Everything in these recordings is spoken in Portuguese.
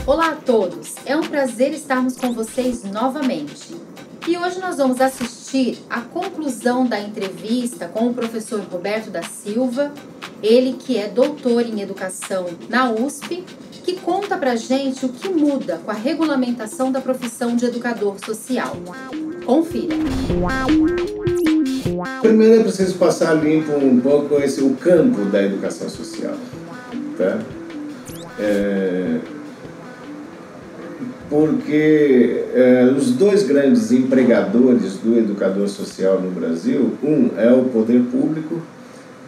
Olá a todos, é um prazer estarmos com vocês novamente. E hoje nós vamos assistir à conclusão da entrevista com o professor Roberto da Silva, ele que é doutor em educação na USP, que conta pra gente o que muda com a regulamentação da profissão de educador social. Confira. Primeiro é preciso passar limpo um pouco o campo da educação social, tá? Porque os dois grandes empregadores do educador social no Brasil, um é o poder público,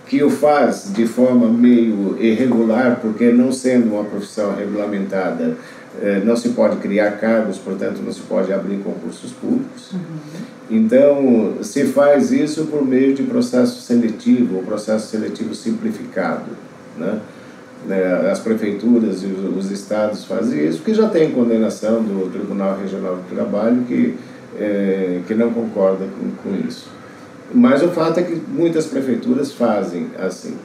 que o faz de forma meio irregular, porque não sendo uma profissão regulamentada, não se pode criar cargos, portanto não se pode abrir concursos públicos. Então, se faz isso por meio de processo seletivo, ou processo seletivo simplificado, né? As prefeituras e os estados fazem isso, porque já tem condenação do Tribunal Regional do Trabalho que não concorda com isso. Mas o fato é que muitas prefeituras fazem assim.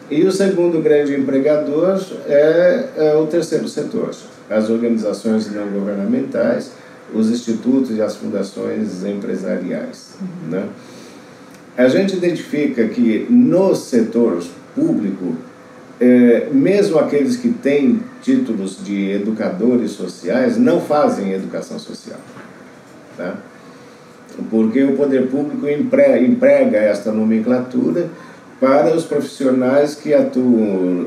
E o segundo grande empregador é o terceiro setor, as organizações não governamentais, os institutos e as fundações empresariais, né? A gente identifica que no setor público, mesmo aqueles que têm títulos de educadores sociais não fazem educação social, tá? Porque o poder público emprega esta nomenclatura para os profissionais que atuam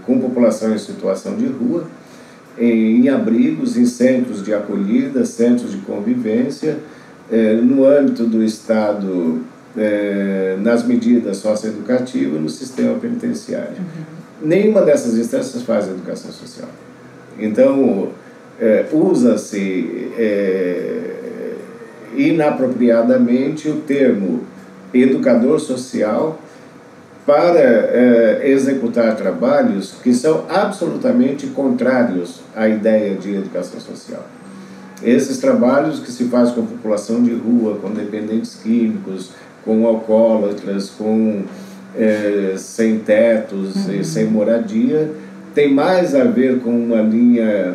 com população em situação de rua, em abrigos, em centros de acolhida, centros de convivência, no âmbito do Estado, nas medidas socioeducativas, no sistema penitenciário. Nenhuma dessas instâncias faz educação social. Então, usa-se inapropriadamente o termo educador social para executar trabalhos que são absolutamente contrários à ideia de educação social. Esses trabalhos que se faz com população de rua, com dependentes químicos, com alcoólatras, com sem-tetos e sem moradia, tem mais a ver com uma linha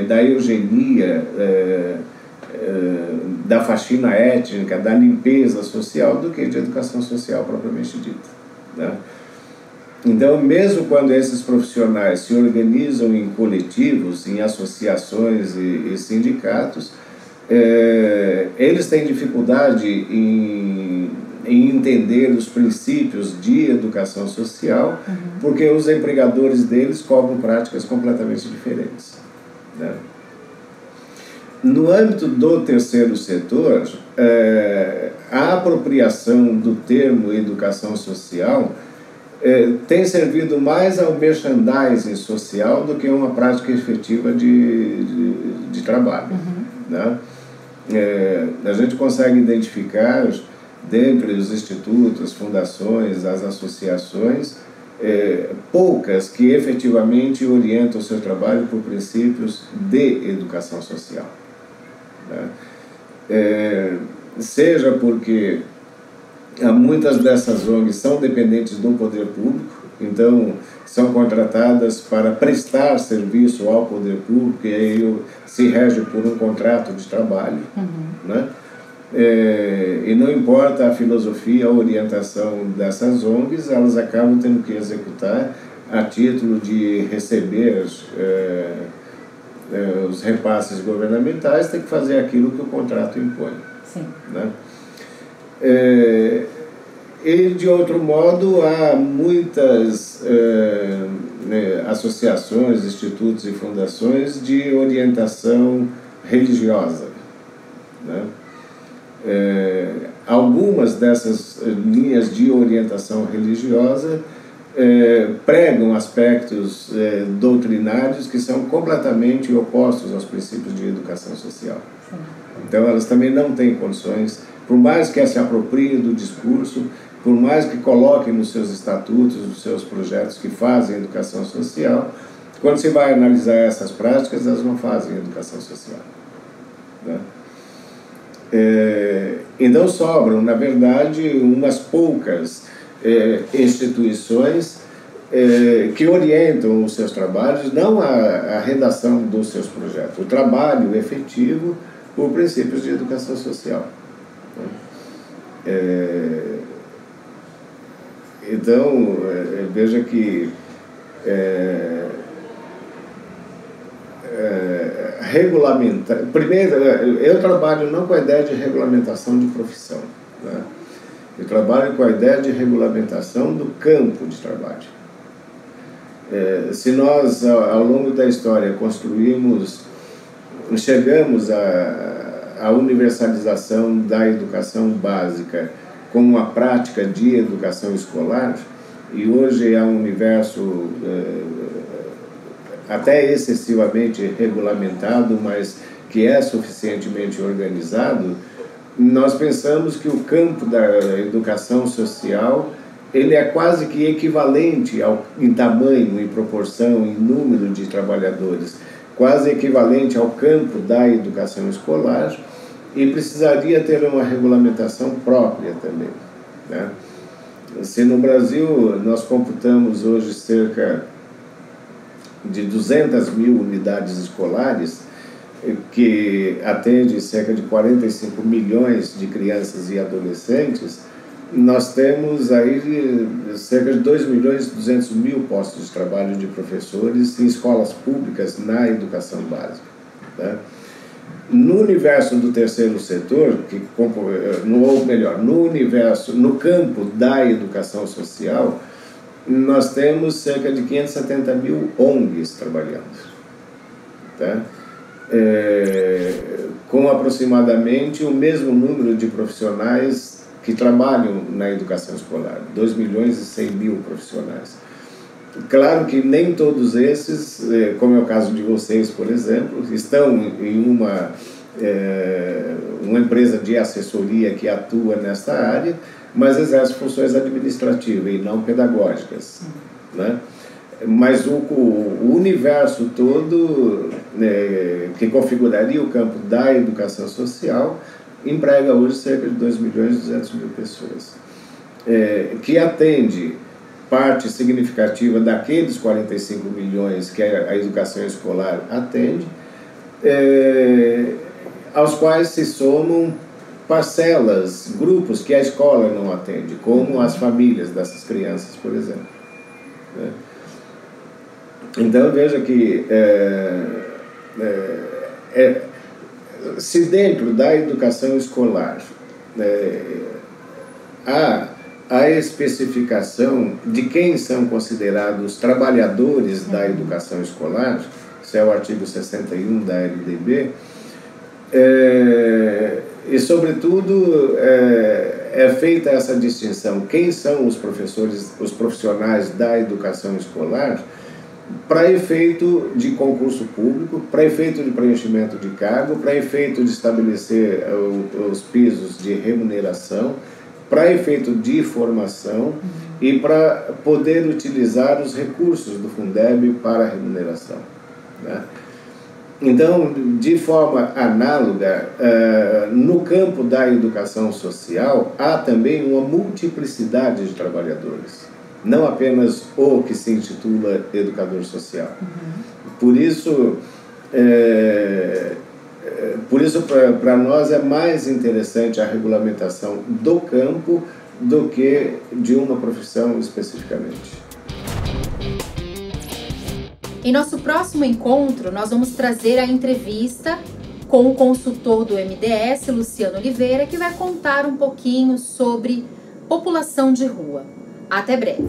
da eugenia, da faxina étnica, da limpeza social, do que de educação social propriamente dita, né? Então, mesmo quando esses profissionais se organizam em coletivos, em associações e sindicatos, eles têm dificuldade em entender os princípios de educação social, porque os empregadores deles cobram práticas completamente diferentes, né? No âmbito do terceiro setor, a apropriação do termo educação social tem servido mais ao merchandising social do que uma prática efetiva de trabalho, né? A gente consegue identificar, dentre os institutos, as fundações, as associações, poucas que efetivamente orientam o seu trabalho por princípios de educação social, né? Seja porque muitas dessas ONGs são dependentes do poder público, então são contratadas para prestar serviço ao poder público, e aí se rege por um contrato de trabalho, né? E não importa a filosofia, a orientação dessas ONGs, elas acabam tendo que executar a título de receber os repasses governamentais, tem que fazer aquilo que o contrato impõe. Sim. Né? E, de outro modo, há muitas associações, institutos e fundações de orientação religiosa, né? Algumas dessas linhas de orientação religiosa pregam aspectos doutrinários que são completamente opostos aos princípios de educação social. Sim. Então, elas também não têm condições, por mais que se apropriem do discurso, por mais que coloquem nos seus estatutos, nos seus projetos que fazem educação social, quando se vai analisar essas práticas, elas não fazem educação social, né? Então sobram, na verdade, umas poucas instituições que orientam os seus trabalhos, não a redação dos seus projetos, o trabalho efetivo por princípios de educação social. Então, veja que regulamentar. Primeiro, eu trabalho não com a ideia de regulamentação de profissão, né? Eu trabalho com a ideia de regulamentação do campo de trabalho. Se nós, ao longo da história, chegamos à universalização da educação básica como uma prática de educação escolar, e hoje é um universo até excessivamente regulamentado, mas que é suficientemente organizado, nós pensamos que o campo da educação social ele é quase que equivalente em tamanho, em proporção, em número de trabalhadores, quase equivalente ao campo da educação escolar, e precisaria ter uma regulamentação própria também, né? Se no Brasil nós computamos hoje cerca de 200 mil unidades escolares, que atende cerca de 45 milhões de crianças e adolescentes, nós temos aí cerca de 2 milhões e 200 mil postos de trabalho de professores em escolas públicas na educação básica, né? No universo do terceiro setor, no campo da educação social, nós temos cerca de 570 mil ONGs trabalhando, tá? Com aproximadamente o mesmo número de profissionais que trabalham na educação escolar, 2 milhões e 100 mil profissionais. Claro que nem todos esses, como é o caso de vocês, por exemplo, estão em uma empresa de assessoria que atua nesta área, mas exerce funções administrativas e não pedagógicas, né? Mas o universo todo, que configuraria o campo da educação social, emprega hoje cerca de 2 milhões e 200 mil pessoas, que atende parte significativa daqueles 45 milhões que a educação escolar atende, aos quais se somam parcelas, grupos que a escola não atende, como as famílias dessas crianças, por exemplo, né? Então, veja que se dentro da educação escolar há a especificação de quem são considerados trabalhadores da educação escolar, isso é o artigo 61 da LDB, e, sobretudo, é feita essa distinção: quem são os professores, os profissionais da educação escolar, para efeito de concurso público, para efeito de preenchimento de cargo, para efeito de estabelecer os pisos de remuneração, para efeito de formação e para poder utilizar os recursos do Fundeb para remuneração, né? Então, de forma análoga, no campo da educação social, há também uma multiplicidade de trabalhadores, não apenas o que se intitula educador social. Por isso, para nós é mais interessante a regulamentação do campo do que de uma profissão especificamente. Em nosso próximo encontro, nós vamos trazer a entrevista com o consultor do MDS, Luciano Oliveira, que vai contar um pouquinho sobre população de rua. Até breve!